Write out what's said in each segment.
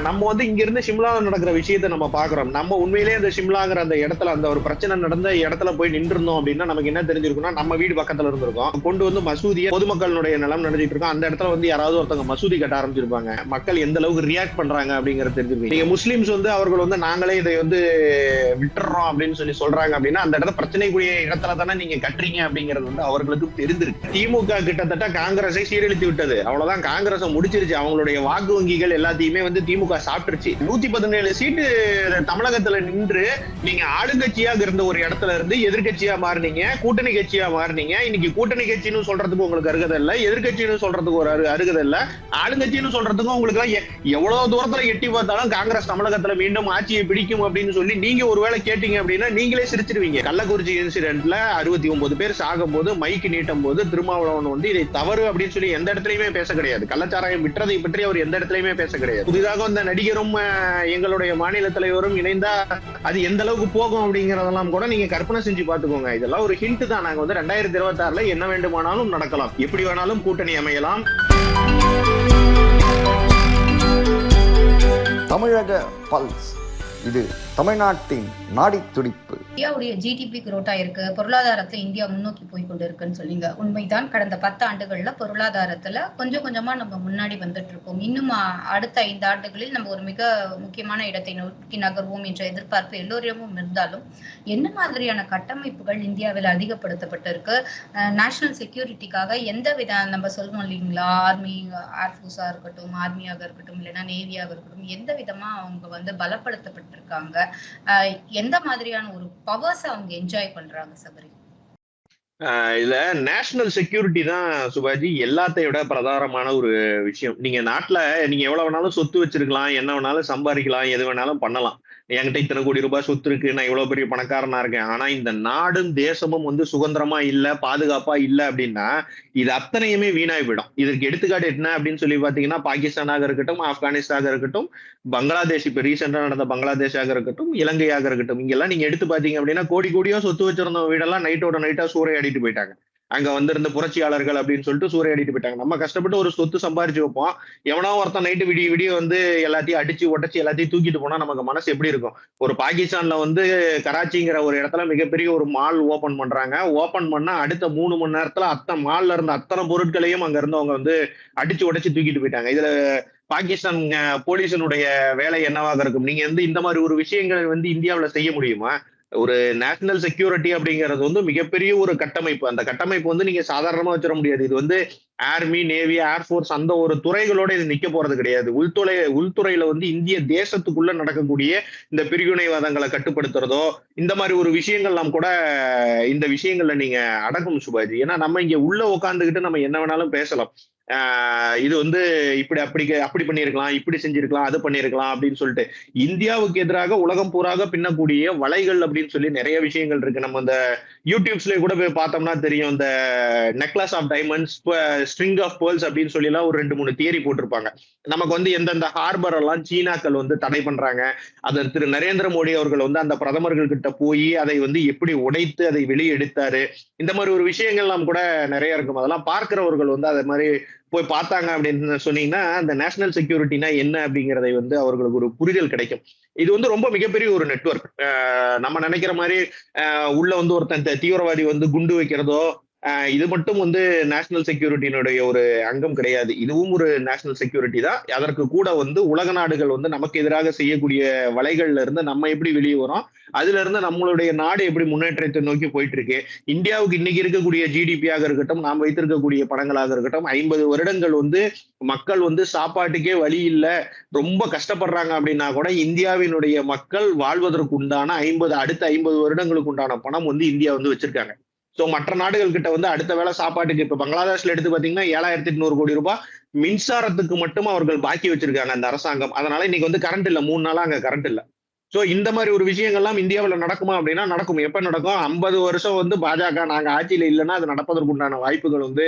நம்ம வந்து இங்க இருந்து சிம்லாவில் நடக்கிற விஷயத்த நம்ம பாக்குறோம். நம்ம உண்மையிலேயே அந்த சிம்லாங்கிற அந்த இடத்துல அந்த ஒரு பிரச்சனை நடந்த இடத்துல போய் நின்று இருந்தோம் அப்படின்னா நமக்கு என்ன தெரிஞ்சிருக்கும்னா, நம்ம வீடு பக்கத்துல இருந்திருக்கும். கொண்டு வந்து மசூதியை பொதுமக்களுடைய நிலம் நடந்துட்டு இருக்கோம். அந்த இடத்துல வந்து யாராவது ஒருத்தவங்க மசூதி கட்ட ஆரம்பிச்சிருப்பாங்க. மக்கள் எந்த அளவுக்கு ரியாக்ட் பண்றாங்க அப்படிங்கறது தெரிஞ்சிருக்கும். நீங்க முஸ்லிம்ஸ் வந்து அவர்கள் வந்து நாங்களே இதை வந்து விட்டுறோம் அப்படின்னு சொல்லி சொல்றாங்க அப்படின்னா, அந்த இடத்துல பிரச்சனைக்குரிய இடத்துல தானே நீங்க கட்டுறீங்க அப்படிங்கிறது வந்து அவர்களுக்கு தெரிந்திருக்கு. திமுக கிட்டத்தட்ட காங்கிரஸை சீரழித்து விட்டது. அவ்வளவுதான், காங்கிரஸ் முடிச்சிருச்சு. அவங்களுடைய வாக்கு வங்கிகள் எல்லாத்தையுமே வந்து திமுக சாப்பிட்டுருச்சு. 117 சீட்டு தமிழகத்துல நின்று நீங்க ஆளுங்கட்சியாக இருந்த ஒரு இடத்துல இருந்து எதிர்கட்சியா மாறினீங்க, கூட்டணி கட்சியா மாறினீங்க. இன்னைக்கு கூட்டணி கட்சின்னு சொல்றதுக்கு உங்களுக்கு அருகதை இல்ல, எதிர்கட்சின்னு சொல்றதுக்கு ஒரு அருகதை இல்ல, ஆளுங்கட்சின்னு சொல்றதுக்கும் உங்களுக்கு எவ்வளவு தூரத்துல எட்டி பார்த்தாலும் காங்கிரஸ் தமிழகத்துல மீண்டும் ஆட்சியை பிடிக்கும் அப்படின்னு சொல்லி நீங்க ஒருவேளை கேட்டீங்க அப்படின்னா நீங்களே சிரிச்சிருவீங்க. கள்ளக்குறிச்சி இன்சிடென்ட்ல 69 பேர் சாகும் போது மைக்கு நீட்டும் போது திருமாவளவன் வந்து இதை தவறு அப்படின்னு சொல்லி எந்த இடத்துலயுமே பேச கிடையாது. கள்ளச்சாராயம் விற்றதை பற்றி அவர் எந்த இடத்துலயுமே பேச கிடையாது. புதிதாக இந்த நடிகரும் எங்களுடைய மாநில தலைவரும் இணைந்தா அது எந்த அளவுக்கு போகும் அப்படிங்கறதெல்லாம் கூட நீங்க கற்பனை செஞ்சு பாத்துக்கோங்க. இதெல்லாம் ஒரு ஹிண்ட் தான். நாங்க வந்து 2026 என்ன வேண்டுமானாலும் நடக்கலாம், எப்படி வேணாலும் கூட்டணி அமையலாம். தமிழக பல்ஸ், இது தமிழ்நாட்டின் நாடி துடிப்பு. இந்தியாவுடைய ஜிடிபி குரோட்டா இருக்கு, பொருளாதாரத்துல இந்தியா முன்னோக்கி போய் கொண்டு இருக்குன்னு சொல்லிங்க. உண்மைதான். கடந்த 10 ஆண்டுகள்ல பொருளாதாரத்துல கொஞ்சம் கொஞ்சமா நம்ம முன்னாடி வந்துட்டு இருக்கோம். இன்னும் அடுத்த 5 ஆண்டுகளில் நம்ம ஒரு மிக முக்கியமான இடத்தை நோக்கி நகர்வோம் என்ற எதிர்பார்ப்பு எல்லோரிடமும் இருந்தாலும், என்ன மாதிரியான கட்டமைப்புகள் இந்தியாவில் அதிகப்படுத்தப்பட்டிருக்கு? நேஷனல் செக்யூரிட்டிக்காக எந்த வித நம்ம சொல்லணும் இல்லைங்களா, ஆர்மி ஏர்ஃபோர்ஸா இருக்கட்டும், ஆர்மியாக இருக்கட்டும், இல்லைன்னா நேவியாக இருக்கட்டும், எந்த விதமா அவங்க வந்து பலப்படுத்தப்பட்டிருக்காங்க? எந்த மாதிரியான ஒரு பவர்ஸ் அவங்க என்ஜாய் பண்றாங்க சபரி? இதுல நேஷனல் செக்யூரிட்டி தான் சுபாஜி எல்லாத்தையும் விட பிரதானமான ஒரு விஷயம். நீங்க நாட்டுல நீங்க எவ்வளவு வேணாலும் சொத்து வச்சிருக்கலாம், என்ன வேணாலும் சம்பாதிக்கலாம், எது வேணாலும் பண்ணலாம். என்கிட்ட இத்தனை கோடி ரூபாய் சொத்து இருக்கு, நான் இவ்வளவு பெரிய பணக்காரனா இருக்கேன். ஆனா இந்த நாடும் தேசமும் வந்து சுதந்திரமா இல்ல, பாதுகாப்பா இல்ல அப்படின்னா இது அத்தனையுமே வீணாய் போயிடும். இதற்கு எடுத்துக்காட்டு என்ன அப்படின்னு சொல்லி பாத்தீங்கன்னா, பாகிஸ்தானாக இருக்கட்டும், ஆப்கானிஸ்தானாக இருக்கட்டும், பங்களாதேஷ், இப்ப ரீசெண்டா நடந்த பங்களாதேஷாக இருக்கட்டும், இலங்கையாக இருக்கட்டும், இங்கெல்லாம் நீங்க எடுத்து பாத்தீங்க அப்படின்னா கோடி கோடியோ சொத்து வச்சிருந்த வீடெல்லாம் நைட்டோட நைட்டா சூறையாடிட்டு போயிட்டாங்க. அங்க வந்திருந்த புரட்சியாளர்கள் அப்படின்னு சொல்லிட்டு சூறையாடிட்டு போயிட்டாங்க. நம்ம கஷ்டப்பட்டு ஒரு சொத்து சம்பாரிச்சு வைப்போம், எவனோ ஒருத்தன் நைட்டு விடிய விடிய வந்து எல்லாத்தையும் அடிச்சு உடச்சு எல்லாத்தையும் தூக்கிட்டு போனா நமக்கு மனசு எப்படி இருக்கும்? ஒரு பாகிஸ்தான்ல வந்து கராச்சிங்கிற ஒரு இடத்துல மிகப்பெரிய ஒரு மால் ஓபன் பண்றாங்க. ஓபன் பண்ணா அடுத்த 3 மணி நேரத்துல மால்ல இருந்த அத்தனை பொருட்களையும் அங்க இருந்து அவங்க வந்து அடிச்சு உடைச்சு தூக்கிட்டு போயிட்டாங்க. இதுல பாகிஸ்தான் போலீஸினுடைய வேலை என்னவாக இருக்கும்? நீங்க வந்து இந்த மாதிரி ஒரு விஷயங்கள் வந்து இந்தியாவுல செய்ய முடியுமா? ஒரு நேஷனல் செக்யூரிட்டி அப்படிங்கிறது வந்து மிகப்பெரிய ஒரு கட்டமைப்பு. அந்த கட்டமைப்பு வந்து நீங்க சாதாரணமா வச்சிட முடியாது. இது வந்து ஆர்மி, நேவி, ஏர்ஃபோர்ஸ் அந்த ஒரு துறைகளோட இது நிக்க போறது கிடையாது. உள்துறையில வந்து இந்திய தேசத்துக்குள்ள நடக்கக்கூடிய இந்த பிரிவினைவாதங்களை கட்டுப்படுத்துறதோ இந்த மாதிரி ஒரு விஷயங்கள்லாம் கூட இந்த விஷயங்கள்ல நீங்க அடக்கும் சுபாஜி. ஏன்னா நம்ம இங்க உள்ள உட்காந்துக்கிட்டு நம்ம என்ன வேணாலும் பேசலாம். இது வந்து அப்படி பண்ணிருக்கலாம், இப்படி செஞ்சிருக்கலாம், அது பண்ணிருக்கலாம் அப்படின்னு சொல்லிட்டு இந்தியாவுக்கு எதிராக உலகம் பூராக பின்னக்கூடிய வலைகள் அப்படின்னு சொல்லி நிறைய விஷயங்கள் இருக்கு. நம்ம இந்த யூடியூப்ஸ்ல கூட போய் பார்த்தோம்னா தெரியும். இந்த necklace of diamonds, string of pearls அப்படின்னு சொல்லி எல்லாம் ஒரு 2-3 தியரி போட்டிருப்பாங்க. நமக்கு வந்து எந்தெந்த ஹார்பர் எல்லாம் சீனாக்கள் வந்து தடை பண்றாங்க, அதை திரு நரேந்திர மோடி அவர்கள் வந்து அந்த பிரதமர்கள் கிட்ட போய் அதை வந்து எப்படி உடைத்து அதை வெளியே எடுத்தாரு, இந்த மாதிரி ஒரு விஷயங்கள்லாம் கூட நிறைய இருக்கும். அதெல்லாம் பார்க்கிறவர்கள் வந்து அதை மாதிரி போய் பார்த்தாங்க அப்படின்னு சொன்னீங்கன்னா அந்த நேஷனல் செக்யூரிட்டினா என்ன அப்படிங்கிறதை வந்து அவர்களுக்கு ஒரு புரிதல் கிடைக்கும். இது வந்து ரொம்ப மிகப்பெரிய ஒரு நெட்வொர்க். நம்ம நினைக்கிற மாதிரி உள்ள வந்து ஒருத்தன் தீவிரவாதி வந்து குண்டு வைக்கிறதோ இது மட்டும் வந்து நேஷனல் செக்யூரிட்டியினுடைய ஒரு அங்கம் கிடையாது. இதுவும் ஒரு நேஷனல் செக்யூரிட்டி தான். அதற்கு கூட வந்து உலக நாடுகள் வந்து நமக்கு எதிராக செய்யக்கூடிய வலைகள்ல இருந்து நம்ம எப்படி வெளியே வரோம், அதுல இருந்து நம்மளுடைய நாடு எப்படி முன்னேற்றத்தை நோக்கி போயிட்டு இருக்கு. இந்தியாவுக்கு இன்னைக்கு இருக்கக்கூடிய ஜிடிபியாக இருக்கட்டும், நாம் வைத்திருக்கக்கூடிய பணங்களாக இருக்கட்டும், 50 வருடங்கள் வந்து மக்கள் வந்து சாப்பாட்டுக்கே வழி இல்லை, ரொம்ப கஷ்டப்படுறாங்க அப்படின்னா கூட இந்தியாவினுடைய மக்கள் வாழ்வதற்கு உண்டான அடுத்த 50 வருடங்களுக்கு உண்டான பணம் வந்து இந்தியா வந்து வச்சிருக்காங்க. சோ மற்ற நாடுகள் கிட்ட வந்து அடுத்த வேளை சாப்பாட்டுக்கு இப்ப பங்களாதேஷ்ல எடுத்து பாத்தீங்கன்னா 7,800 கோடி ரூபாய் மின்சாரத்துக்கு மட்டும் அவர்கள் பாக்கி வச்சிருக்காங்க அந்த அரசாங்கம். அதனால இன்னைக்கு வந்து கரண்ட் இல்ல, 3 நாளா அங்க கரண்ட் இல்ல. சோ இந்த மாதிரி ஒரு விஷயங்கள்லாம் இந்தியாவுல நடக்குமா அப்படின்னா நடக்கும். எப்ப நடக்கும்? 50 வருஷம் வந்து பாஜக நாங்க ஆட்சியில இல்லைன்னா அது நடப்பதற்கு உண்டான வாய்ப்புகள் வந்து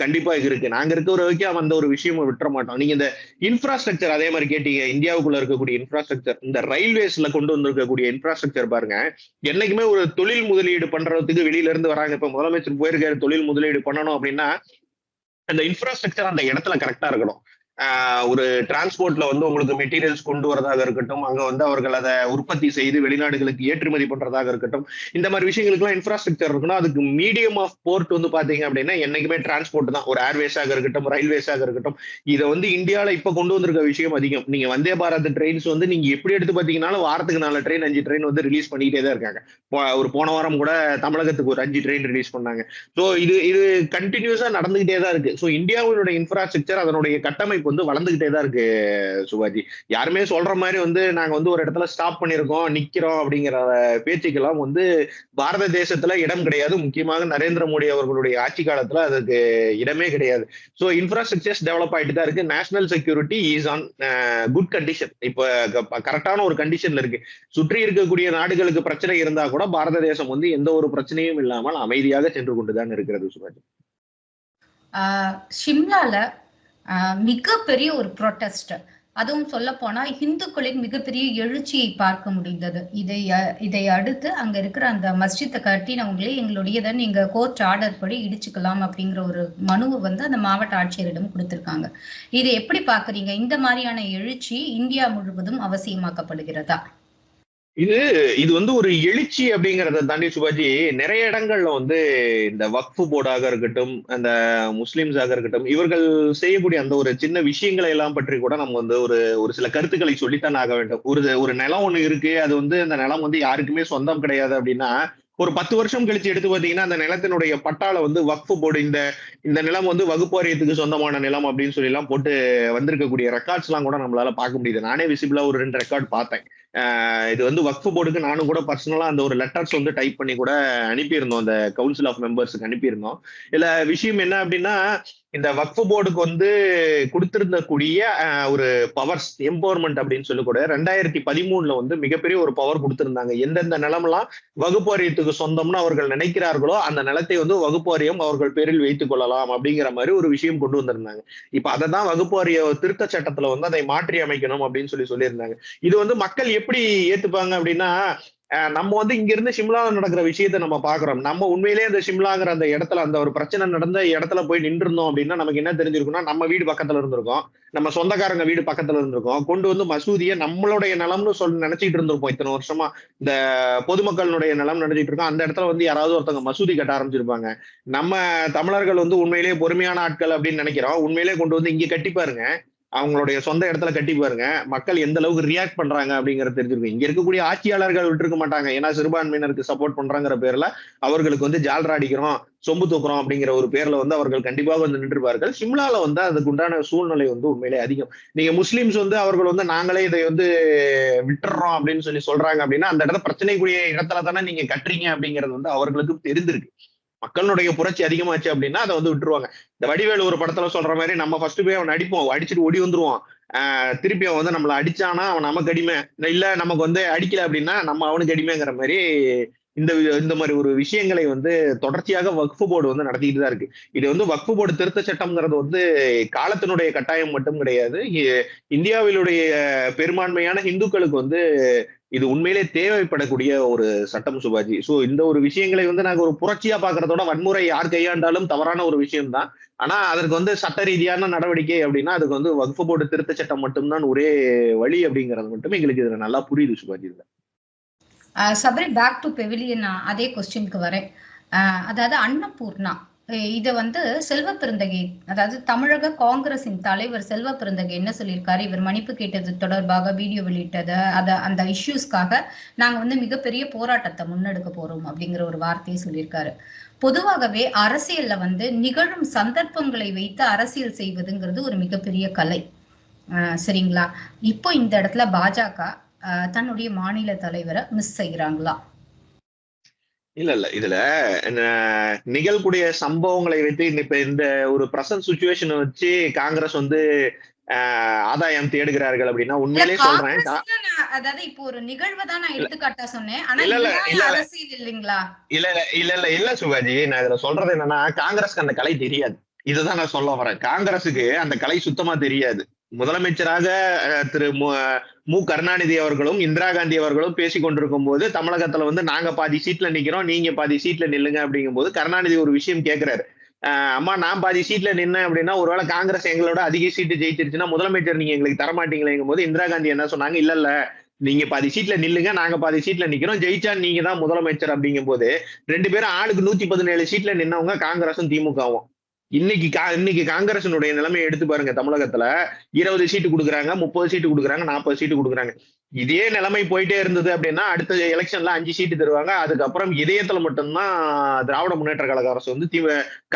கண்டிப்பா இருக்கு. நாங்க இருக்கிற வரைக்கும் அந்த ஒரு விஷயமும் விட்டுற மாட்டோம். நீங்க இந்த இன்ஃப்ராஸ்ட்ரக்சர் அதே மாதிரி கேட்டீங்க, இந்தியாவுக்குள்ள இருக்கக்கூடிய இன்ஃப்ராஸ்ட்ரக்சர், இந்த ரயில்வேஸ்ல கொண்டு வந்திருக்கக்கூடிய இன்ஃப்ராஸ்ட்ரக்சர் பாருங்க. என்னைக்குமே ஒரு தொழில் முதலீடு பண்றதுக்கு வெளியில இருந்து வராங்க. இப்ப முதலமைச்சர் போயிருக்காரு தொழில் முதலீடு பண்ணணும் அப்படின்னா அந்த இன்ஃப்ராஸ்ட்ரக்சர் அந்த இடத்துல கரெக்டா இருக்கணும். ஒரு டிரான்ஸ்போர்ட்ல வந்து உங்களுக்கு மெட்டீரியல்ஸ் கொண்டு வரதாக இருக்கட்டும், அங்க வந்து அவர்கள் அதை உற்பத்தி செய்து வெளிநாடுகளுக்கு ஏற்றுமதி பண்றதாக இருக்கட்டும், இந்த மாதிரி விஷயங்களுக்குலாம் இன்ஃப்ராஸ்ட்ரக்சர் இருக்கணும். அதுக்கு மீடியம் ஆஃப் போர்ட் வந்து பாத்தீங்க அப்படின்னா என்னைக்குமே டிரான்ஸ்போர்ட் தான். ஒரு ஏர்வேஸாக இருக்கட்டும், ரயில்வேஸாக இருக்கட்டும். இதை வந்து இந்தியாவில இப்ப கொண்டு வந்திருக்க விஷயம் அதிகம். நீங்க வந்தே பாரத் ட்ரெயின்ஸ் வந்து நீங்க எப்படி எடுத்து பாத்தீங்கன்னாலும் வாரத்துக்கு 4 ட்ரெயின் 5 ட்ரெயின் வந்து ரிலீஸ் பண்ணிட்டே தான் இருக்காங்க. ஒரு போன வாரம் கூட தமிழகத்துக்கு ஒரு 5 ட்ரெயின் ரிலீஸ் பண்ணாங்க. ஸோ இது இது கண்டினியூஸா நடந்துகிட்டே தான் இருக்கு. ஸோ இந்தியாவினுடைய இன்ஃப்ராஸ்ட்ரக்சர் அதனுடைய கட்டமைப்பு வந்து வளர்ந்துகிட்டே தான் இருக்கு சுபாஜி. யாருமே சொல்ற மாதிரி வந்து நாங்க வந்து ஒரு இடத்துல ஸ்டாப் பண்ணிருக்கோம், நிக்கிறோம் அப்படிங்கிற பேச்சுக்கெல்லாம் வந்து பாரத தேசத்துல இடம் கிடையாது. முக்கியமாக நரேந்திர மோடி அவர்களுடைய ஆட்சி காலத்துல அதுக்கு இடமே கிடையாது. ஸோ இன்ஃப்ராஸ்ட்ரக்சர்ஸ் டெவலப் ஆயிட்டு தான் இருக்கு. National security is on good condition. இப்ப கரெக்டான ஒரு கண்டிஷன்ல இருக்கு. சுற்றி இருக்கக்கூடிய நாடுகளுக்கு பிரச்சனை இருந்தா கூட பாரத தேசம் வந்து எந்த ஒரு பிரச்சனையும் இல்லாமல் அமைதியாக சென்று கொண்டுதான் இருக்கிறது சுபாஜி. ஷிம்லால மிகப்பெரிய ஒரு ப்ரொட்டஸ்ட், அதுவும் சொல்ல போனா இந்துக்களின் மிகப்பெரிய எழுச்சியை பார்க்க முடிந்தது. இதை அடுத்து அங்க இருக்கிற அந்த மஸ்ஜித்தை கட்டினவங்களே எங்களுடையதை நீங்க கோர்ட் ஆர்டர் படி இடிச்சுக்கலாம் அப்படிங்கிற ஒரு மனுவை வந்து அந்த மாவட்ட ஆட்சியரிடம் கொடுத்திருக்காங்க. இதை எப்படி பாக்குறீங்க? இந்த மாதிரியான எழுச்சி இந்தியா முழுவதும் அவசியமாக்கப்படுகிறதா? இது வந்து ஒரு எழுச்சி அப்படிங்கறத தாண்டி சுபாஜி, நிறைய இடங்கள்ல வந்து இந்த வக்ஃபு போர்டாக இருக்கட்டும், அந்த முஸ்லிம்ஸாக இருக்கட்டும், இவர்கள் செய்யக்கூடிய அந்த ஒரு சின்ன விஷயங்களை எல்லாம் பற்றி கூட நம்ம வந்து ஒரு ஒரு சில கருத்துக்களை சொல்லித்தான் ஆக வேண்டும். ஒரு நிலம் ஒண்ணு இருக்கு, அது வந்து அந்த நிலம் வந்து யாருக்குமே சொந்தம் கிடையாது அப்படின்னா, ஒரு 10 வருஷம் கழிச்சு எடுத்து பாத்தீங்கன்னா அந்த நிலத்தினுடைய பட்டால வந்து வக்ஃபு போர்டு இந்த நிலம் வந்து வகுப்பு வாரியத்துக்கு சொந்தமான நிலம் அப்படின்னு சொல்லி எல்லாம் போட்டு வந்திருக்கக்கூடிய ரெக்கார்ட்ஸ் எல்லாம் கூட நம்மளால பார்க்க முடியுது. நானே விசிபிளா ஒரு 2 ரெக்கார்ட் பார்த்தேன். இது வந்து வக்ஃபு போர்டுக்கு நானும் கூட பர்சனலா அந்த ஒரு லெட்டர்ஸ் வந்து டைப் பண்ணி கூட அனுப்பியிருந்தோம். அந்த கவுன்சில் ஆஃப் மெம்பர்ஸுக்கு அனுப்பியிருந்தோம். இதுல விஷயம் என்ன அப்படின்னா, இந்த வக்ஃபு போர்டுக்கு வந்து கொடுத்திருந்தக்கூடிய ஒரு பவர்ஸ் எம்பவர்மெண்ட் அப்படின்னு சொல்லி கூட 2013 வந்து மிகப்பெரிய ஒரு பவர் கொடுத்திருந்தாங்க. எந்தெந்த நிலமெல்லாம் வகுப்பு வாரியத்துக்கு சொந்தம்னு அவர்கள் நினைக்கிறார்களோ அந்த நிலத்தை வந்து வகுப்பு வாரியம் அவர்கள் பேரில் வைத்துக் கொள்ளலாம் அப்படிங்கிற மாதிரி ஒரு விஷயம் கொண்டு வந்திருந்தாங்க. இப்ப அதை தான் வகுப்பு வாரிய திருத்த சட்டத்துல வந்து அதை மாற்றி அமைக்கணும் அப்படின்னு சொல்லியிருந்தாங்க. இது வந்து மக்கள் எப்படி ஏத்துப்பாங்க அப்படின்னா, நம்ம வந்து இங்க இருந்து சிம்லாவில் நடக்கிற விஷயத்த நம்ம பாக்குறோம். நம்ம உண்மையிலேயே அந்த சிம்லாங்கிற அந்த இடத்துல அந்த ஒரு பிரச்சனை நடந்த இடத்துல போய் நின்றுருந்தோம் அப்படின்னா நமக்கு என்ன தெரிஞ்சிருக்கும்னா, நம்ம வீடு பக்கத்துல இருந்திருக்கோம், நம்ம சொந்தக்காரங்க வீடு பக்கத்துல இருந்திருக்கோம், கொண்டு வந்து மசூதியை நம்மளுடைய நிலம்னு நினைச்சிட்டு இருந்திருப்போம். இத்தனை வருஷமா இந்த பொதுமக்களுடைய நிலம் நினைச்சிட்டு இருக்கோம். அந்த இடத்துல வந்து யாராவது ஒருத்தவங்க மசூதி கட்ட ஆரம்பிச்சிருப்பாங்க. நம்ம தமிழர்கள் வந்து உண்மையிலேயே பொறுமையான ஆட்கள் அப்படின்னு நினைக்கிறோம். உண்மையிலேயே கொண்டு வந்து இங்க கட்டி பாருங்க, அவங்களுடைய சொந்த இடத்துல கட்டி பாருங்க, மக்கள் எந்த அளவுக்கு ரியாக்ட் பண்றாங்க அப்படிங்கறது தெரிஞ்சிருக்கும். இங்க இருக்கக்கூடிய ஆட்சியாளர்கள் விட்டுருக்க மாட்டாங்க. ஏன்னா சிறுபான்மையினருக்கு சப்போர்ட் பண்றாங்கிற பேர்ல அவர்களுக்கு வந்து ஜால்ரா அடிக்கிறோம், சொம்பு தூக்குறோம் அப்படிங்கிற ஒரு பேர்ல வந்து அவர்கள் கண்டிப்பாக வந்து நின்றுப்பார்கள். சிம்லால வந்து அதுக்கு உண்டான சூழ்நிலை வந்து உண்மையிலே அதிகம். நீங்க முஸ்லிம்ஸ் வந்து அவர்கள் வந்து நாங்களே இதை வந்து விட்டுறோம் அப்படின்னு சொல்றாங்க அப்படின்னா, அந்த இடத்துல பிரச்சனைக்குரிய இடத்துல தானே நீங்க கட்டுறீங்க அப்படிங்கிறது வந்து அவர்களுக்கு தெரிந்திருக்கு. மக்களுடைய புரட்சி அதிகமாச்சு அப்படின்னா அதை வந்து விட்டுருவாங்க. இந்த வடிவேலு ஒரு படத்துல சொல்ற மாதிரி, நம்ம ஃபர்ஸ்ட் போய் அவன் அடிப்போம், அடிச்சுட்டு ஓடி வந்துருவான். திருப்பி அவன் வந்து நம்மளை அடிச்சானா அவன் நமக்கு அடிமை, இல்ல நமக்கு வந்து அடிக்கல அப்படின்னா நம்ம அவனுக்கு அடிமைங்கிற மாதிரி இந்த மாதிரி ஒரு விஷயங்களை வந்து தொடர்ச்சியாக வக்ஃபு போர்டு வந்து நடத்திட்டு தான் இருக்கு. இது வந்து வக்ஃபு போர்டு திருத்த சட்டம்ங்கிறது வந்து காலத்தினுடைய கட்டாயம் மட்டும் கிடையாது. இந்தியாவிலுடைய பெரும்பான்மையான இந்துக்களுக்கு வந்து இது உண்மையிலே தேவைப்படக்கூடிய ஒரு சட்டம் சுபாஜி. சோ இந்த ஒரு விஷயங்களை வந்து நாங்க ஒரு புரட்சியா பாக்குறதோட வன்முறை யார் கையாண்டாலும் தவறான ஒரு விஷயம் தான். ஆனா அதற்கு வந்து சட்ட ரீதியான நடவடிக்கை அப்படின்னா அதுக்கு வந்து வக்ஃபு போர்டு திருத்த சட்டம் மட்டும்தான் ஒரே வழி அப்படிங்கிறது மட்டும் எங்களுக்கு இதுல நல்லா புரியுது சுபாஜி. இதுல சபரி, பேக் டு பெவிலியன் அதே கொஸ்டினுக்கு வரேன். அதாவது அன்னபூர்ணா இதை வந்து செல்வ பெருந்தகை, அதாவது தமிழக காங்கிரசின் தலைவர் செல்வ பெருந்தகை என்ன சொல்லியிருக்காரு, இவர் மன்னிப்பு கேட்டது தொடர்பாக வீடியோ வெளியிட்டது, அந்த இஷ்யூஸ்க்காக நாங்க வந்து மிகப்பெரிய போராட்டத்தை முன்னெடுக்க போறோம் அப்படிங்கிற ஒரு வார்த்தையை சொல்லியிருக்காரு. பொதுவாகவே அரசியல்ல வந்து நிகழும் சந்தர்ப்பங்களை வைத்து அரசியல் செய்வதுங்கிறது ஒரு மிகப்பெரிய கலை, சரிங்களா? இப்போ இந்த இடத்துல பாஜக தன்னுடைய மாநில தலைவரை மிஸ் செய்யறாங்களா? இல்ல இதுல நிகழ்க்கூடிய சம்பவங்களை வைத்து இப்ப இந்த ஒரு பிரசன்ட் சிச்சுவேஷன் வச்சு காங்கிரஸ் வந்து ஆதாயம் தேடுகிறார்கள் அப்படின்னா உண்மையிலே சொல்றேன். அதாவது இப்போ ஒரு நிகழ்வை தான் நான் எடுத்துக்காட்டா சொன்னேன். அரசியல் இல்லைங்களா? இல்ல சுபாஜி, நான் இதுல சொல்றது என்னன்னா, காங்கிரஸ்க்கு அந்த கலை தெரியாது. இதுதான் நான் சொல்ல வரேன். காங்கிரஸுக்கு அந்த கலை சுத்தமா தெரியாது. முதலமைச்சராக திரு மு கருணாநிதி அவர்களும் இந்திரா காந்தி அவர்களும் பேசி கொண்டிருக்கும் போது தமிழகத்துல வந்து நாங்க பாதி சீட்ல நிக்கிறோம், நீங்க பாதி சீட்ல நில்லுங்க அப்படிங்கும் போது கருணாநிதி ஒரு விஷயம் கேட்கிறாரு, அம்மா நான் பாதி சீட்ல நின்னேன் அப்படின்னா ஒருவேளை காங்கிரஸ் எங்களோட அதிக சீட்டு ஜெயிச்சிருச்சுன்னா முதலமைச்சர் நீங்க எங்களுக்கு தரமாட்டீங்களேங்கும் போது இந்திரா காந்தி என்ன சொன்னாங்க, இல்ல நீங்க பாதி சீட்ல நில்லுங்க, நாங்க பாதி சீட்ல நிக்கிறோம், ஜெயிச்சா நீங்க தான் முதலமைச்சர் அப்படிங்கும் போது 2 பேரும் ஆளுக்கு 117 சீட்ல நின்னவங்க காங்கிரஸும் திமுகவும். இன்னைக்கு காங்கிரசினுடைய நிலைமையை எடுத்து பாருங்க. தமிழகத்துல 20 சீட்டு கொடுக்குறாங்க, 30 சீட்டு கொடுக்குறாங்க, 40 சீட்டு கொடுக்குறாங்க. இதே நிலைமை போயிட்டே இருந்தது அப்படின்னா அடுத்த எலெக்ஷன்ல 5 சீட்டு தருவாங்க. அதுக்கப்புறம் இதயத்துல மட்டும்தான் திராவிட முன்னேற்ற கழக அரசு வந்து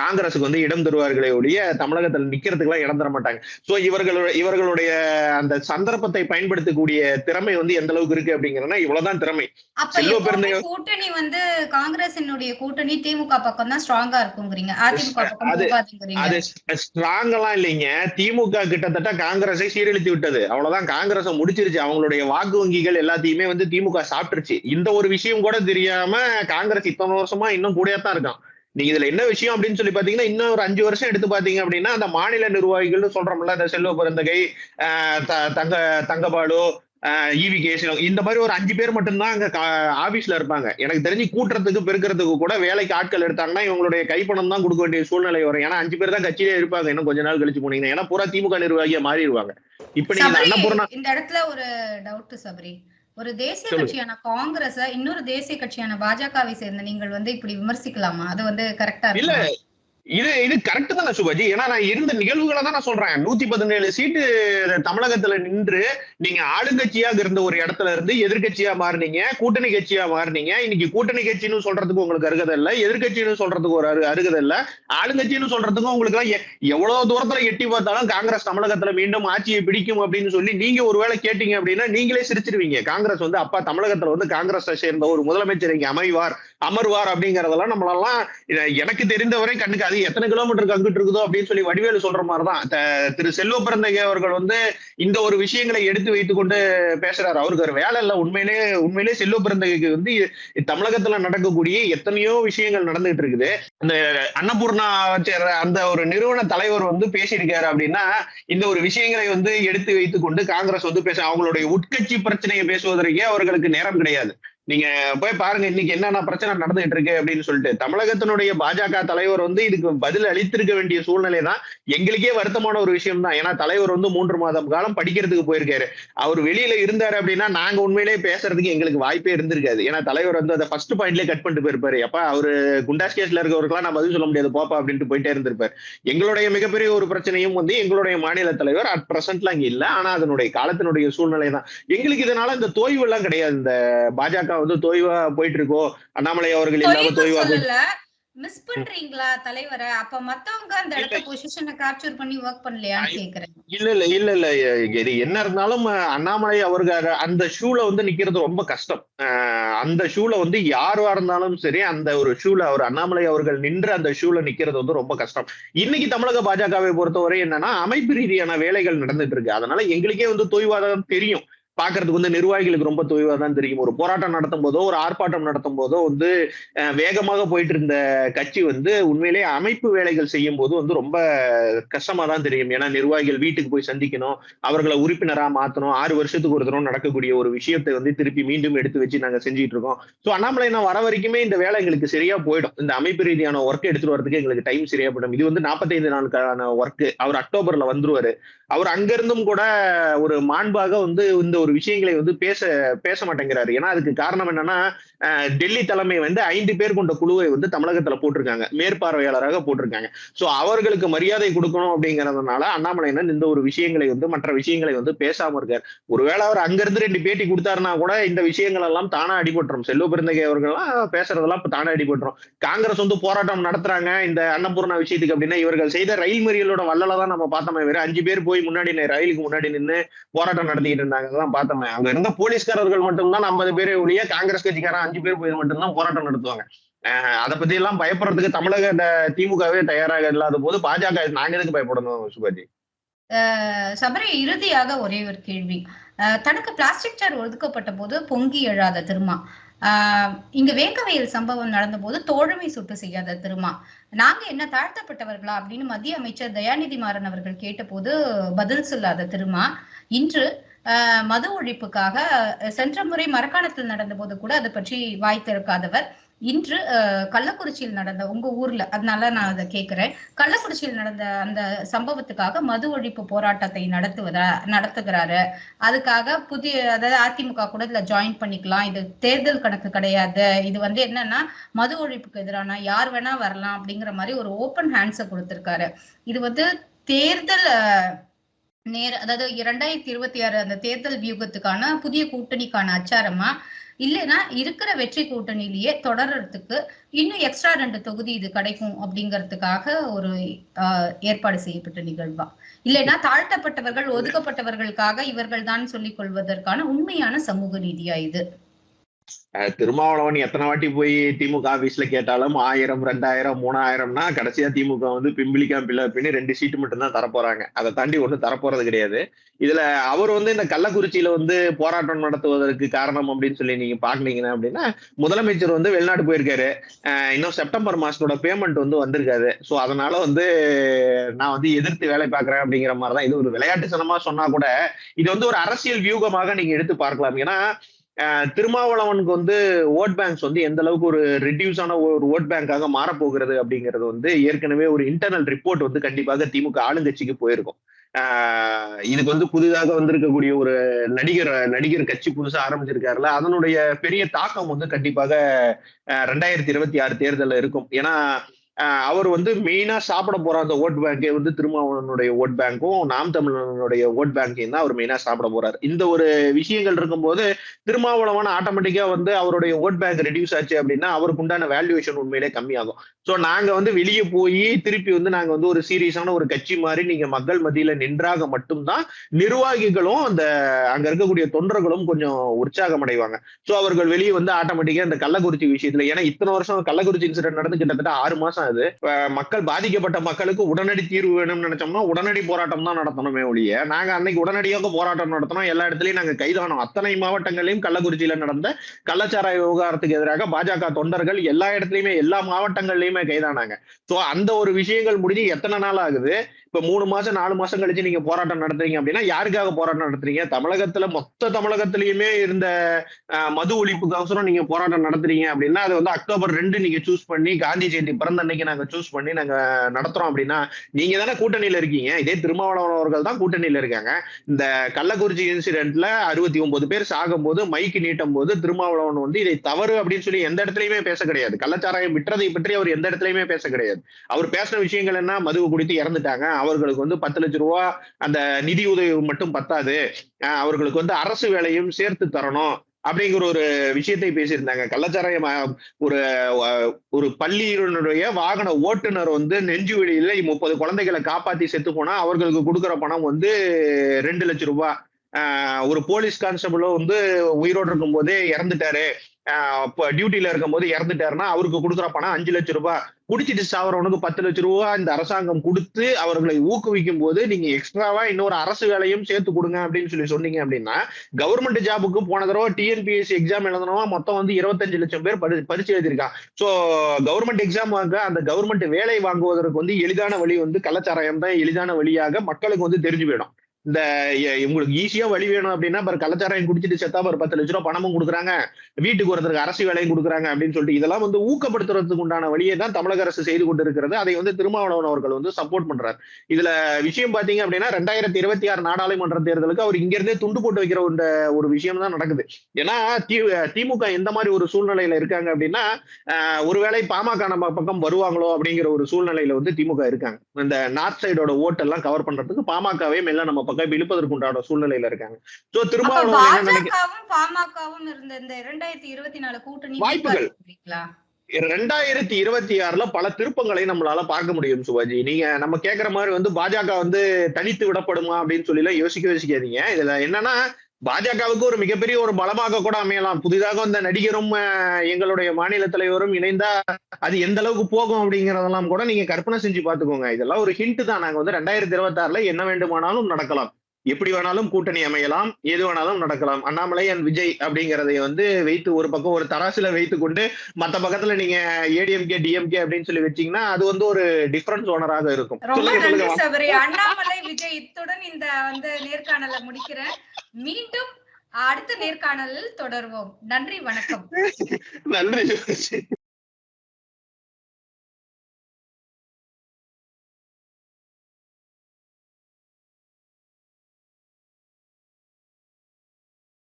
காங்கிரஸுக்கு வந்து இடம் தருவார்களே ஒழிய தமிழகத்துல நிக்கிறதுக்கு எல்லாம் இடம் தர மாட்டாங்க. சோ இவர்களுடைய அந்த சந்தர்ப்பத்தை பயன்படுத்தக்கூடிய திறமை வந்து எந்த அளவுக்கு இருக்கு அப்படிங்கிறனா இவ்வளவுதான் திறமை. கூட்டணி வந்து காங்கிரசினுடைய கூட்டணி திமுக பக்கம் தான் ஸ்ட்ராங்கா இருக்குங்கிறீங்க, அதிமுக பக்கம் போகாதுங்கிறீங்க. அது ஸ்ட்ராங் எல்லாம் இல்லைங்க. திமுக கிட்டத்தட்ட காங்கிரஸை சீரழித்து விட்டது. அவ்வளவுதான், காங்கிரஸ் முடிச்சிருச்சு. அவங்களுடைய வாக்கு வங்கிகள் எல்லாத்தையுமே வந்து திமுக சாப்பிட்டுருச்சு. இந்த ஒரு விஷயம் கூட தெரியாம காங்கிரஸ் இத்தனை வருஷமா இன்னும் கூடத்தான் இருக்கான். நீங்க இதுல என்ன விஷயம் அப்படின்னு சொல்லி பாத்தீங்கன்னா, இன்னும் ஒரு 5 வருஷம் எடுத்து பாத்தீங்க அப்படின்னா அந்த மாநில நிர்வாகிகள்னு சொல்றோம்ல, இந்த செல்வ பெருந்தகை, தங்கபாலு, ஈவி கேசனம், இந்த மாதிரி ஒரு 5 பேர் மட்டும்தான் அங்க ஆபீஸ்ல இருப்பாங்க. எனக்கு தெரிஞ்சு கூட்டுறதுக்கு பெருக்கிறதுக்கு கூட வேலைக்கு ஆட்கள் எடுத்தாங்கன்னா இவங்களுடைய கைப்பணம் தான் கொடுக்க வேண்டிய சூழ்நிலை வரும். ஏன்னா 5 பேர் தான் கட்சியிலே இருப்பாங்க இன்னும் கொஞ்ச நாள் கழிச்சு போனீங்கன்னா. ஏன்னா பூரா திமுக நிர்வாகியா மாறிடுவாங்க. இப்ப நீங்க அன்னபூர்ணா, இந்த இடத்துல ஒரு டவுட் சபரி, ஒரு தேசிய கட்சியான காங்கிரஸ் இன்னொரு தேசிய கட்சியான பாஜகவை சேர்ந்த நீங்கள் வந்து இப்படி விமர்சிக்கலாமா? அது வந்து கரெக்டா இல்ல? இது கரெக்ட் தானே சுபாஜி. ஏன்னா நான் இருந்த நிகழ்வுகளை தான் நான் சொல்றேன். 117 சீட்டு தமிழகத்துல நின்று நீங்க ஆளுங்கட்சியாக இருந்த ஒரு இடத்துல இருந்து எதிர்கட்சியா மாறினீங்க, கூட்டணி கட்சியா மாறினீங்க. இன்னைக்கு கூட்டணி கட்சின்னு சொல்றதுக்கு உங்களுக்கு அருகதை இல்ல, எதிர்கட்சின்னு சொல்றதுக்கு ஒரு அருகதை இல்ல, ஆளுங்கட்சின்னு சொல்றதுக்கும் உங்களுக்கு எல்லாம் எவ்வளவு தூரத்துல எட்டி பார்த்தாலும் காங்கிரஸ் தமிழகத்துல மீண்டும் ஆட்சியை பிடிக்கும் அப்படின்னு சொல்லி நீங்க ஒருவேளை கேட்டீங்க அப்படின்னா நீங்களே சிரிச்சிருவீங்க. காங்கிரஸ் வந்து அப்பா தமிழகத்துல வந்து காங்கிரஸை சேர்ந்த ஒரு முதலமைச்சர் இங்க அமர்வார் அப்படிங்கறதெல்லாம் நம்மளெல்லாம் எனக்கு தெரிந்தவரை கண்ணுக்கு அது எத்தனை கிலோமீட்டருக்கு அங்கிட்டு இருக்குதோ அப்படின்னு சொல்லி வடிவேலு சொல்ற மாதிரிதான் திரு செல்வ பிறந்தகை அவர்கள் வந்து இந்த ஒரு விஷயங்களை எடுத்து வைத்துக் கொண்டு பேசுறாரு. அவருக்கு ஒரு வேலை இல்ல. உண்மையிலே செல்வ பிறந்தகைக்கு வந்து தமிழகத்துல நடக்கக்கூடிய எத்தனையோ விஷயங்கள் நடந்துகிட்டு இருக்குது. இந்த அன்னபூர்ணா அந்த ஒரு நிறுவன தலைவர் வந்து பேசியிருக்காரு அப்படின்னா இந்த ஒரு விஷயங்களை வந்து எடுத்து வைத்துக் கொண்டு காங்கிரஸ் வந்து அவங்களுடைய உட்கட்சி பிரச்சனையை பேசுவதற்கே அவர்களுக்கு நேரம் கிடையாது. நீங்க போய் பாருங்க இன்னைக்கு என்னென்ன பிரச்சனை நடந்துகிட்டு இருக்கு அப்படின்னு சொல்லிட்டு. தமிழகத்தினுடைய பாஜக தலைவர் வந்து இதுக்கு பதில் அளித்திருக்க வேண்டிய சூழ்நிலை தான். எங்களுக்கே வருத்தமான ஒரு விஷயம் தான். ஏன்னா தலைவர் வந்து 3 மாதம் காலம் படிக்கிறதுக்கு போயிருக்காரு. அவர் வெளியில இருந்தாரு அப்படின்னா நாங்க உண்மையிலேயே பேசுறதுக்கு எங்களுக்கு வாய்ப்பே இருந்திருக்காது. ஏன்னா தலைவர் வந்து அதை ஃபர்ஸ்ட் பாயிண்ட்லேயே கட் பண்ணிட்டு போயிருப்பாரு. அப்ப அவரு குண்டாஸ் கேஸ்ல இருக்கவருக்கெல்லாம் நான் பதில் சொல்ல முடியாது போப்பா அப்படின்ட்டு போயிட்டே இருந்திருப்பாரு. எங்களுடைய மிகப்பெரிய ஒரு பிரச்சனையும் வந்து எங்களுடைய மாநில தலைவர் அட் பிரசன்ட்ல அங்க இல்ல. ஆனா அதனுடைய காலத்தினுடைய சூழ்நிலை தான். எங்களுக்கு இதனால இந்த தொய்வு எல்லாம் கிடையாது. இந்த பாஜக வந்து தொய்வா போயிட்டு இருக்கோ, அண்ணாமலை அவர்கள் இல்லாம தொய்வா மிஸ் பண்றீங்களா தலைவரை? அப்ப மத்தவங்க அந்த இடத்த பொசிஷனை கேப்சர் பண்ணி வர்க் பண்ணலையான்னு கேக்குறேன். இல்ல இது என்ன இருந்தாலும் அண்ணாமலை அவர்கள் அந்த ஷூல வந்து நிக்கிறது ரொம்ப கஷ்டம். அந்த ஷூல வந்து யாரா இருந்தாலும் சரி அந்த ஒரு ஷூல அவர் அண்ணாமலை அவர்கள் நின்று அந்த ஷூல நிக்கிறது வந்து ரொம்ப கஷ்டம். இன்னைக்கு தமிழக பாஜகவை பொறுத்தவரை என்னன்னா அமைப்பு ரீதியான வேலைகள் நடந்துட்டு இருக்கு. அதனால எங்களுக்கே வந்து தொய்வாதான் தெரியும். பாக்குறதுக்கு வந்து நிர்வாகிகளுக்கு ரொம்ப தொய்வா தான் தெரியும். ஒரு போராட்டம் நடத்தும் போதோ ஒரு ஆர்ப்பாட்டம் நடத்தும் போதோ வந்து வேகமாக போயிட்டு இருந்த கட்சி வந்து உண்மையிலேயே அமைப்பு வேலைகள் செய்யும் போது வந்து ரொம்ப கஷ்டமா தான் தெரியும். ஏன்னா நிர்வாகிகள் வீட்டுக்கு போய் சந்திக்கணும், அவர்களை உறுப்பினரா மாத்தணும், 6 வருஷத்துக்கு ஒரு தடவை நடக்கக்கூடிய ஒரு விஷயத்தை வந்து திருப்பி மீண்டும் எடுத்து வச்சு நாங்க செஞ்சுட்டு இருக்கோம். ஸோ அண்ணாமலை நான் வர வரைக்குமே இந்த வேலை எங்களுக்கு சரியா போயிடும். இந்த அமைப்பு ரீதியான ஒர்க் எடுத்துட்டு வரதுக்கு எங்களுக்கு டைம் சரியா போயிடும். இது வந்து 45 நாளுக்கான ஒர்க். அவர் அக்டோபர்ல வந்துருவாரு. அவர் அங்கிருந்தும் கூட ஒரு மாண்பாக வந்து இந்த ஒரு விஷயங்களை வந்து பேச மாட்டேங்கிறாரு. ஏன்னா அதுக்கு காரணம் என்னன்னா டெல்லி தலைமை வந்து 5 பேர் கொண்ட குழுவை வந்து தமிழகத்துல போட்டிருக்காங்க, மேற்பார்வையாளராக போட்டிருக்காங்க. சோ அவர்களுக்கு மரியாதை கொடுக்கணும் அப்படிங்கறதுனால அண்ணாமலையன் இந்த ஒரு விஷயங்களை வந்து மற்ற விஷயங்களை வந்து பேசாம இருக்காரு. ஒருவேளை அவர் அங்கிருந்து 2 பேட்டி கொடுத்தாருன்னா கூட இந்த விஷயங்கள் எல்லாம் தானா அடிபட்டுரும். செல்வ பெருந்தகை அவர்கள்லாம் பேசுறதெல்லாம் இப்ப தானா அடிபட்டுரும். காங்கிரஸ் வந்து போராட்டம் நடத்துறாங்க இந்த அன்னபூர்ணா விஷயத்துக்கு அப்படின்னா இவர்கள் செய்த ரயில் மறியலோட வல்லல தான் நம்ம பார்த்தோமே. வேற 5 பேர் போய் முன்னாடி ரயிலுக்கு முன்னாடி நின்று போராட்டம் நடத்திட்டு இருந்தாங்க பார்த்தோமே. அங்க இருந்த போலீஸ்காரர்கள் மட்டும்தான் 50 பேரை ஒழிய காங்கிரஸ் கட்சிக்காரன் 5 பேர் போய் மட்டும்தான் போராட்டம் நடத்துவாங்க. அதை பத்தி எல்லாம் பயப்படுறதுக்கு தமிழக திமுகவே தயாராக இல்லாத போது பாஜக நாங்க எதுக்கு பயப்படணும் சுபாஜி? சபரி, இறுதியாக ஒரே ஒரு கேள்வி. தனக்கு பிளாஸ்டிக் சேர் ஒதுக்கப்பட்ட போது பொங்கி எழாத திருமா, இங்க வேங்கவயல் சம்பவம் நடந்த போது தோழமை சுட்டு செய்யாத திருமா, நாங்க என்ன தாழ்த்தப்பட்டவர்களா அப்படின்னு மத்திய அமைச்சர் தயாநிதி மாறன் அவர்கள் கேட்ட போது பதில் சொல்லாத திருமா, இன்று மது ஒழிப்புக்காக சென்ற முறை மரக்காணத்தில் நடந்த போது கூட அதை பற்றி வாய் திறக்காதவர், இன்று கள்ளக்குறிச்சியில் நடந்த உங்க ஊர்ல, அதனால நான் அதை கேட்கிறேன், கள்ளக்குறிச்சியில் நடந்த அந்த சம்பவத்துக்காக மது ஒழிப்பு போராட்டத்தை நடத்துகிறாரு. அதுக்காக அதாவது அதிமுக கூட இதுல ஜாயின் பண்ணிக்கலாம், இது தேர்தல் கணக்கு கிடையாது, இது என்னன்னா மது ஒழிப்புக்கு எதிரான யார் வேணா வரலாம் அப்படிங்கிற மாதிரி ஒரு ஓப்பன் ஹேண்ட்ஸை கொடுத்திருக்காரு. இது தேர்தல் அதாவது 2026 அந்த தேர்தல் வியூகத்துக்கான புதிய கூட்டணிக்கான அச்சாரமா, இல்லைன்னா இருக்கிற வெற்றி கூட்டணியிலேயே தொடர்றதுக்கு இன்னும் எக்ஸ்ட்ரா 2 தொகுதி இது கிடைக்கும் அப்படிங்கிறதுக்காக ஒரு ஏற்பாடு செய்யப்பட்ட நிகழ்வா, இல்லைன்னா தாழ்த்தப்பட்டவர்கள் ஒதுக்கப்பட்டவர்களுக்காக இவர்கள் தான் சொல்லிக் கொள்வதற்கான உண்மையான சமூக நீதியா இது? திருமாவளவன் எத்தனை வாட்டி போய் திமுக ஆபீஸ்ல கேட்டாலும் 1000, 2000, 3000னா கடைசியா திமுக பிம்பிளிக்காம் பிள்ளை 2 சீட்டு மட்டும் தான் தரப்போறாங்க. அதை தாண்டி ஒண்ணும் தரப்போறது கிடையாது. இதுல அவர் இந்த கள்ளக்குறிச்சியில போராட்டம் நடத்துவதற்கு காரணம் அப்படின்னு சொல்லி நீங்க பாக்குனீங்கன்னா அப்படின்னா, முதலமைச்சர் வெளிநாடு போயிருக்காரு. இன்னும் செப்டம்பர் மாசத்தோட பேமெண்ட் வந்திருக்காது. சோ அதனால நான் எதிர்த்து வேலை பார்க்கிறேன் அப்படிங்கிற மாதிரிதான். இது ஒரு விளையாட்டுத்தனமா சொன்னா கூட இது ஒரு அரசியல் வியூகமாக நீங்க எடுத்து பார்க்கலாம். ஏன்னா திருமாவளவனுக்கு ஓட் பேங்க்ஸ் எந்த அளவுக்கு ஒரு ரெடியூஸான ஒரு ஓட் பேங்காக மாறப்போகிறது அப்படிங்கிறது ஏற்கனவே ஒரு இன்டர்னல் ரிப்போர்ட் கண்டிப்பாக திமுக ஆளுங்கட்சிக்கு போயிருக்கும். இதுக்கு புதிதாக வந்திருக்கக்கூடிய ஒரு நடிகர் கட்சி புதுசா ஆரம்பிச்சிருக்காருல, அதனுடைய பெரிய தாக்கம் கண்டிப்பாக 2026 தேர்தலில் இருக்கும். ஏன்னா அவர் மெயினா சாப்பிட போற அந்த ஓட் பேங்கே திருமாவளவனுடைய ஓட் பேங்க்கும் நாம் தமிழனுடைய ஓட் பேங்கையும் தான் அவர் மெயினா சாப்பிட போறாரு. இந்த ஒரு விஷயங்கள் இருக்கும்போது திருமாவளவன் ஆட்டோமேட்டிக்கா அவருடைய ஓட் பேங்க் ரெடியூஸ் ஆச்சு அப்படின்னா அவருக்கு உண்டான வேல்யூவேஷன் உண்மையிலே கம்மியாகும். சோ நாங்க வெளியே போய் திருப்பி நாங்க ஒரு சீரியஸான ஒரு கட்சி மாதிரி நீங்க மக்கள் மத்தியில நின்றாக மட்டும்தான் நிர்வாகிகளும் அந்த அங்க இருக்கக்கூடிய தொண்டர்களும் கொஞ்சம் உற்சாகம் அடைவாங்க. சோ அவர்கள் வெளியே ஆட்டோமேட்டிக்கா இந்த கள்ளக்குறிச்சி விஷயத்துல, ஏன்னா இத்தனை வருஷம் கள்ளக்குறிச்சி இன்சிடென்ட் நடந்து கிட்டத்தட்ட 6 மாசம் அது மக்கள் பாதிக்கப்பட்ட மக்களுக்கு உடனடி தீர்வு வேணும்னு நினைச்சோம்னா உடனடி போராட்டம் தான் நடத்தணுமே ஒழிய, நாங்க அன்னைக்கு உடனடியாக போராட்டம் நடத்தணும், எல்லா இடத்துலயும் நாங்க கைதானோம். அத்தனை மாவட்டங்களையும் கள்ளக்குறிச்சியில நடந்த கள்ளச்சாராய விவகாரத்துக்கு எதிராக பாஜக தொண்டர்கள் எல்லா இடத்துலயுமே எல்லா மாவட்டங்கள்லயுமே கைதானாங்க. சோ அந்த ஒரு விஷயங்கள் முடிஞ்சு எத்தனை நாள் ஆகுது? இப்ப 3 மாசம் 4 மாசம் கழிச்சு நீங்க போராட்டம் நடத்துறீங்க அப்படின்னா யாருக்காக போராட்டம் நடத்துறீங்க? தமிழகத்துல மொத்த தமிழகத்திலயுமே இருந்த மது ஒழிப்புக்கோசரம் நீங்க போராட்டம் நடத்துறீங்க அப்படின்னா அது அக்டோபர் 2 நீங்க சூஸ் பண்ணி காந்தி ஜெயந்தி பிறந்த அன்னைக்கு நாங்க சூஸ் பண்ணி நாங்க நடத்துறோம் அப்படின்னா நீங்க தானே கூட்டணியில இருக்கீங்க. இதே திருமாவளவன் அவர்கள் தான் கூட்டணியில இருக்காங்க. இந்த கள்ளக்குறிச்சி இன்சிடென்ட்ல 69 பேர் சாகும் போது மைக்கு நீட்டும் போது திருமாவளவன் இதை தவறு அப்படின்னு சொல்லி எந்த இடத்துலயுமே பேச கிடையாது. கள்ளச்சாராயம் விற்றதை பற்றி அவர் எந்த இடத்துலயுமே பேச கிடையாது. அவர் பேசின விஷயங்கள் என்ன? மதுவை குடித்து இறந்துட்டாங்க, அவர்களுக்கு 10 லட்சம் ரூபாய் அந்த நிதி உதவி மட்டும் பத்தாது, அவர்களுக்கு அரசு வேலையும் சேர்த்து தரணும் அப்படிங்கிற ஒரு விஷயத்தை பேசியிருந்தாங்க. கள்ளச்சாராயம் ஒரு பள்ளியினுடைய வாகன ஓட்டுநர் நெஞ்சு வெளியில 30 குழந்தைகளை காப்பாத்தி செத்து போனா அவர்களுக்கு கொடுக்குற பணம் 2 லட்சம் ரூபாய். ஒரு போலீஸ் கான்ஸ்டபிளோ உயிரோடு இருக்கும் போதே இறந்துட்டாரு, டியூட்டில இருக்கும் போது இறந்துட்டாருன்னா அவருக்கு கொடுக்குற பணம் 5 லட்சம் ரூபாய். குடிச்சிட்டு சாவரவனுக்கு 10 லட்சம் ரூபாய் இந்த அரசாங்கம் கொடுத்து அவர்களை ஊக்குவிக்கும் போது நீங்க எக்ஸ்ட்ராவா இன்னொரு அரசு வேலையும் சேர்த்து கொடுங்க அப்படின்னு சொல்லி சொன்னீங்க அப்படின்னா, கவர்மெண்ட் ஜாபுக்கு போன தடவை டிஎன்பிஎஸ்சி எக்ஸாம் எழுதணுமா மொத்தம் 25 லட்சம் பேர் பரிசு எழுதியிருக்கான். சோ கவர்மெண்ட் எக்ஸாம் வாங்க அந்த கவர்மெண்ட் வேலை வாங்குவதற்கு எளிதான வழி கள்ளச்சாராயம் தான் எளிதான வழியாக மக்களுக்கு தெரிஞ்சு போயிடும். இந்த உங்களுக்கு ஈஸியா வழி வேணும் அப்படின்னா கள்ளச்சாராயம் குடிச்சிட்டு செத்தா 10 லட்சம் ரூபாய் பணமும் கொடுக்குறாங்க, வீட்டுக்கு ஒருத்தருக்கு அரசு வேலையும் கொடுக்குறாங்க அப்படின்னு சொல்லிட்டு இதெல்லாம் ஊக்கப்படுத்துறதுக்கு உண்டான வழியை தான் தமிழக அரசு செய்து கொண்டு இருக்கிறது. அதை திருமாவளவன் அவர்கள் சப்போர்ட் பண்றாரு. இதுல விஷயம் பாத்தீங்க அப்படின்னா 2026 நாடாளுமன்ற தேர்தலுக்கு அவர் இங்க இருந்தே துண்டு போட்டு வைக்கிற ஒரு விஷயம் தான் நடக்குது. ஏன்னா திமுக எந்த மாதிரி ஒரு சூழ்நிலையில இருக்காங்க அப்படின்னா, ஒருவேளை பாமக நம்ம பக்கம் வருவாங்களோ அப்படிங்கிற ஒரு சூழ்நிலையில திமுக இருக்காங்க. இந்த நார்த் சைடோட ஓட்டு எல்லாம் கவர் பண்றதுக்கு பாமகவே மெல்ல நம்ம இழுப்பதற்குண்டான சூழ்நிலையில இருக்காங்க. சோ திருமாவளவன் பாமகவும் இருந்த இந்த 2024 கூட்டணி வாய்ப்புகள் 2026ல பல திருப்பங்களை நம்மளால பார்க்க முடியும். சுபாஜி, நீங்க நம்ம கேட்கிற மாதிரி பாஜக தனித்து விடப்படுமா அப்படின்னு சொல்லி யோசிக்காதீங்க. இதுல என்னன்னா பாஜகவுக்கு ஒரு மிகப்பெரிய ஒரு பலமாக கூட அமையலாம். புதிதாக அந்த நடிகரும் எங்களுடைய மாநில தலைவரும் இணைந்தா அது எந்த அளவுக்கு போகும் அப்படிங்கறதெல்லாம் கூட நீங்க கற்பனை செஞ்சு பாத்துக்கோங்க. இதெல்லாம் ஒரு ஹிண்ட் தான். நாங்க 2026ல என்ன வேண்டுமானாலும் நடக்கலாம், எப்படி வேணாலும் கூட்டணி அமையலாம், எது வேணாலும் நடக்கலாம். அண்ணாமலை அண்ட் விஜய் அப்படிங்கறதை வைத்து ஒரு பக்கம் ஒரு தராசுல வைத்து கொண்டு மத்த பக்கத்துல நீங்க ஏடிஎம்கே டிஎம்கே அப்படின்னு சொல்லி வச்சீங்கன்னா அது ஒரு டிஃபரன்ஸ் ஓனராக இருக்கும். அண்ணாமலை விஜய் இத்துடன் இந்த நேர்காணலை முடிக்கிறேன். மீண்டும் அடுத்த நேர்காணலில் தொடர்வோம். நன்றி, வணக்கம். நன்றி.